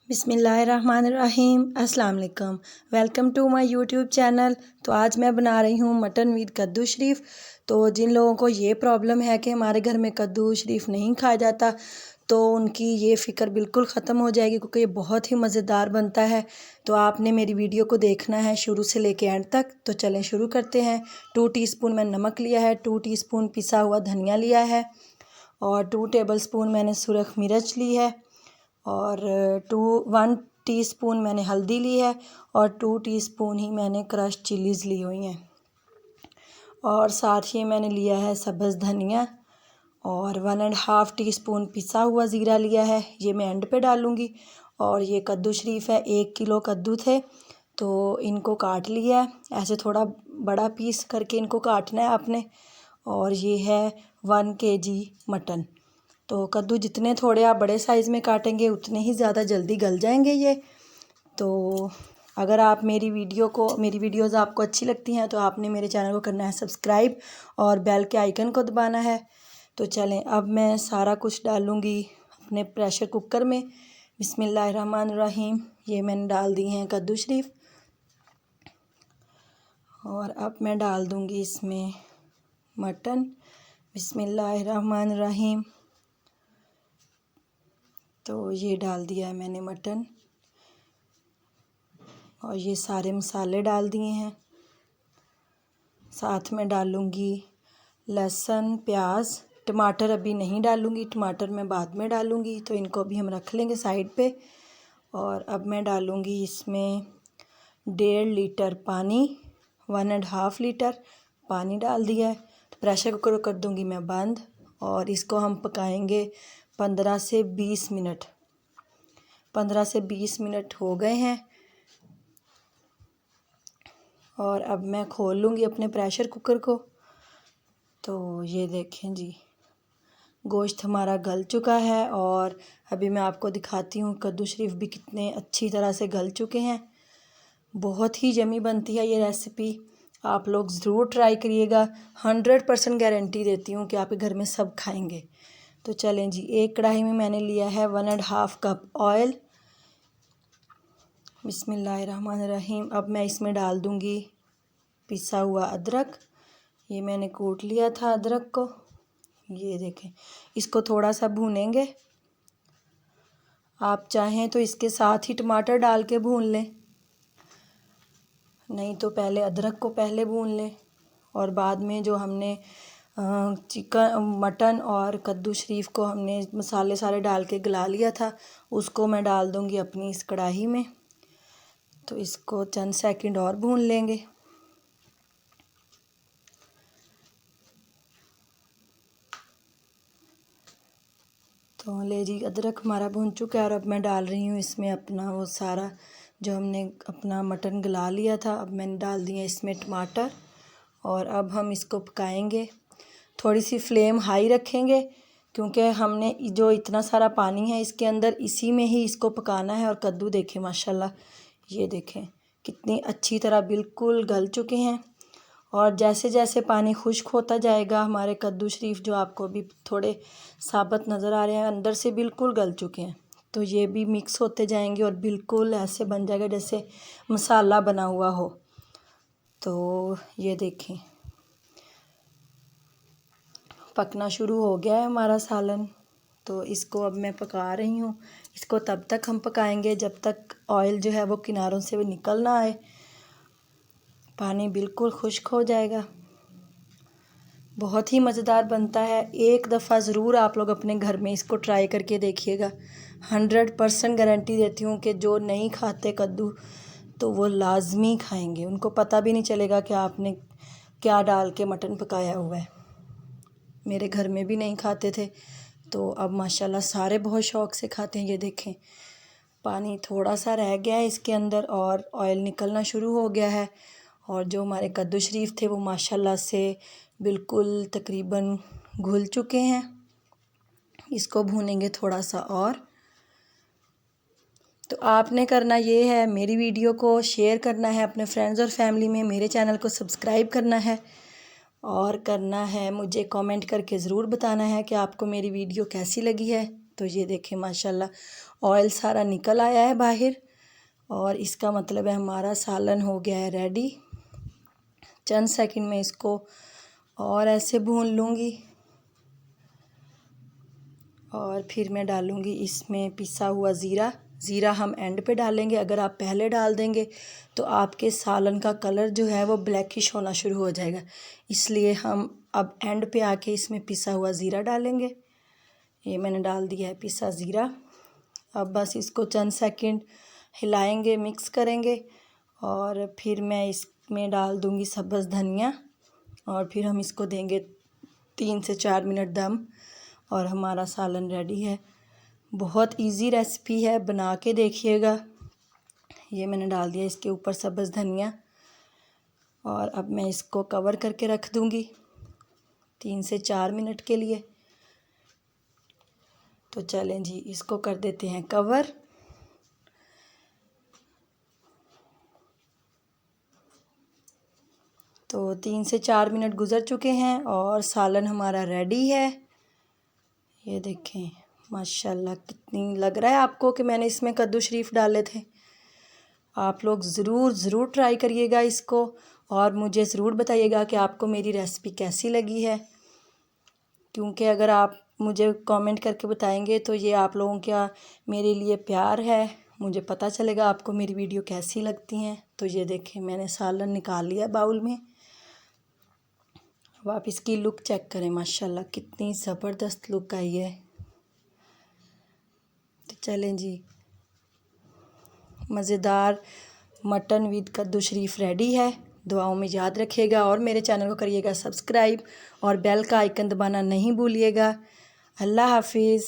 बिस्मिल्लाहिर्रहमानिर्रहीम अस्सलाम वालेकुम। Welcome to my YouTube channel. तो आज मैं बना रही हूँ मटन विद कद्दू शरीफ। तो जिन लोगों को ये प्रॉब्लम है कि हमारे घर में कद्दू शरीफ नहीं खाया जाता, तो उनकी ये फ़िक्र बिल्कुल ख़त्म हो जाएगी, क्योंकि ये बहुत ही मज़ेदार बनता है। तो आपने मेरी वीडियो को देखना है शुरू से लेके एंड तक। तो चलें शुरू करते हैं। 2 टीस्पून मैंने नमक लिया है, 2 टीस्पून पिसा हुआ धनिया लिया है और 2 टेबलस्पून मैंने सुरख मिर्च ली है और 1 टीस्पून मैंने हल्दी ली है और 2 टीस्पून ही मैंने क्रश चिलीज़ ली हुई हैं और साथ ही मैंने लिया है सब्ज़ धनिया और 1.5 टीस्पून पिसा हुआ ज़ीरा लिया है। ये मैं एंड पे डालूँगी। और ये कद्दू शरीफ है, 1 किलो कद्दू थे तो इनको काट लिया है, ऐसे थोड़ा बड़ा पीस करके इनको काटना है आपने। और ये है 1 केजी मटन। तो कद्दू जितने थोड़े आप बड़े साइज़ में काटेंगे उतने ही ज़्यादा जल्दी गल जाएंगे ये। तो अगर आप मेरी वीडियोज़ आपको अच्छी लगती हैं तो आपने मेरे चैनल को करना है सब्सक्राइब और बेल के आइकन को दबाना है। तो चलें अब मैं सारा कुछ डालूँगी अपने प्रेशर कुकर में। बिस्मिल्लाहिर्रहमानिर्रहीम। ये मैंने डाल दी हैं कद्दू शरीफ और अब मैं डाल दूँगी इसमें मटन। बिस्मिल्लाहिर्रहमानिर्रहीम। तो ये डाल दिया है मैंने मटन और ये सारे मसाले डाल दिए हैं। साथ में डालूँगी लहसुन, प्याज, टमाटर अभी नहीं डालूँगी, टमाटर मैं बाद में डालूँगी, तो इनको अभी हम रख लेंगे साइड पे। और अब मैं डालूँगी इसमें 1.5 लीटर पानी, 1.5 लीटर पानी डाल दिया है। तो प्रेशर कुकर को कर दूँगी मैं बंद और इसको हम पकाएंगे 15 से 20 मिनट। 15 से 20 मिनट हो गए हैं और अब मैं खोल लूँगी अपने प्रेशर कुकर को। तो ये देखें जी, गोश्त हमारा गल चुका है और अभी मैं आपको दिखाती हूँ कद्दू शरीफ भी कितने अच्छी तरह से गल चुके हैं। बहुत ही यमी बनती है ये रेसिपी, आप लोग ज़रूर ट्राई करिएगा। 100% गारंटी देती हूँ कि आपके घर में सब खाएंगे। तो चलें जी, एक कढ़ाई में मैंने लिया है 1.5 कप ऑयल। बिस्मिल्लाहिर्रहमानिर्रहीम। अब मैं इसमें डाल दूँगी पिसा हुआ अदरक। ये मैंने कूट लिया था अदरक को, ये देखें। इसको थोड़ा सा भूनेंगे, आप चाहें तो इसके साथ ही टमाटर डाल के भून लें, नहीं तो पहले अदरक को पहले भून लें और बाद में जो हमने मटन और कद्दू शरीफ को हमने मसाले सारे डाल के गला लिया था, उसको मैं डाल दूँगी अपनी इस कढ़ाई में। तो इसको चंद सेकंड और भून लेंगे। तो ले जी, अदरक हमारा भून चुका है और अब मैं डाल रही हूँ इसमें अपना वो सारा जो हमने अपना मटन गला लिया था। अब मैंने डाल दिया इसमें टमाटर और अब हम इसको पकाएंगे। थोड़ी सी फ्लेम हाई रखेंगे क्योंकि हमने जो इतना सारा पानी है इसके अंदर, इसी में ही इसको पकाना है। और कद्दू देखें माशाल्लाह, ये देखें कितनी अच्छी तरह बिल्कुल गल चुके हैं। और जैसे जैसे पानी खुश्क होता जाएगा हमारे कद्दू शरीफ जो आपको अभी थोड़े साबुत नज़र आ रहे हैं, अंदर से बिल्कुल गल चुके हैं। तो ये भी मिक्स होते जाएंगे और बिल्कुल ऐसे बन जाएगा जैसे मसाला बना हुआ हो। तो ये देखें पकना शुरू हो गया है हमारा सालन। तो इसको अब मैं पका रही हूँ। इसको तब तक हम पकाएंगे जब तक ऑयल जो है वो किनारों से निकल ना आए, पानी बिल्कुल खुश्क हो जाएगा। बहुत ही मज़ेदार बनता है। एक दफ़ा ज़रूर आप लोग अपने घर में इसको ट्राई करके देखिएगा। 100% गारंटी देती हूँ कि जो नहीं खाते कद्दू तो वो लाजमी खाएंगे, उनको पता भी नहीं चलेगा कि आपने क्या डाल के मटन पकाया हुआ है। मेरे घर में भी नहीं खाते थे, तो अब माशाल्लाह सारे बहुत शौक़ से खाते हैं। ये देखें पानी थोड़ा सा रह गया है इसके अंदर और ऑयल निकलना शुरू हो गया है। और जो हमारे कद्दू शरीफ थे वो माशाल्लाह से बिल्कुल तकरीबन घुल चुके हैं। इसको भूनेंगे थोड़ा सा और। तो आपने करना ये है, मेरी वीडियो को शेयर करना है अपने फ्रेंड्स और फैमिली में, मेरे चैनल को सब्सक्राइब करना है और करना है मुझे कमेंट करके ज़रूर बताना है कि आपको मेरी वीडियो कैसी लगी है। तो ये देखें माशाल्लाह ऑयल सारा निकल आया है बाहर, और इसका मतलब है हमारा सालन हो गया है रेडी। चंद सेकंड में इसको और ऐसे भून लूँगी, और फिर मैं डालूँगी इसमें पिसा हुआ ज़ीरा। ज़ीरा हम एंड पे डालेंगे, अगर आप पहले डाल देंगे तो आपके सालन का कलर जो है वो ब्लैकिश होना शुरू हो जाएगा, इसलिए हम अब एंड पे आके इसमें पिसा हुआ ज़ीरा डालेंगे। ये मैंने डाल दिया है पिसा ज़ीरा। अब बस इसको चंद सेकंड हिलाएंगे, मिक्स करेंगे, और फिर मैं इसमें डाल दूँगी सब्ज़ धनिया, और फिर हम इसको देंगे 3 से 4 मिनट दम, और हमारा सालन रेडी है। बहुत इजी रेसिपी है, बना के देखिएगा। ये मैंने डाल दिया इसके ऊपर सब्ज़ धनिया, और अब मैं इसको कवर करके रख दूँगी 3 से 4 मिनट के लिए। तो चलें जी, इसको कर देते हैं कवर। तो 3 से 4 मिनट गुज़र चुके हैं और सालन हमारा रेडी है। ये देखें माशाल्लाह, कितनी लग रहा है आपको कि मैंने इसमें कद्दू शरीफ डाले थे। आप लोग ज़रूर ट्राई करिएगा इसको, और मुझे ज़रूर बताइएगा कि आपको मेरी रेसिपी कैसी लगी है, क्योंकि अगर आप मुझे कमेंट करके बताएंगे तो ये आप लोगों का मेरे लिए प्यार है, मुझे पता चलेगा आपको मेरी वीडियो कैसी लगती हैं। तो ये देखें मैंने सालन निकाल लिया बाउल में। अब आप इसकी लुक चेक करें, माशाल्लाह कितनी ज़बरदस्त लुक आई है। तो चलें जी, मज़ेदार मटन विद कद्दू शरीफ रेडी है। दुआओं में याद रखिएगा, और मेरे चैनल को करिएगा सब्सक्राइब, और बेल का आइकन दबाना नहीं भूलिएगा। अल्लाह हाफिज़।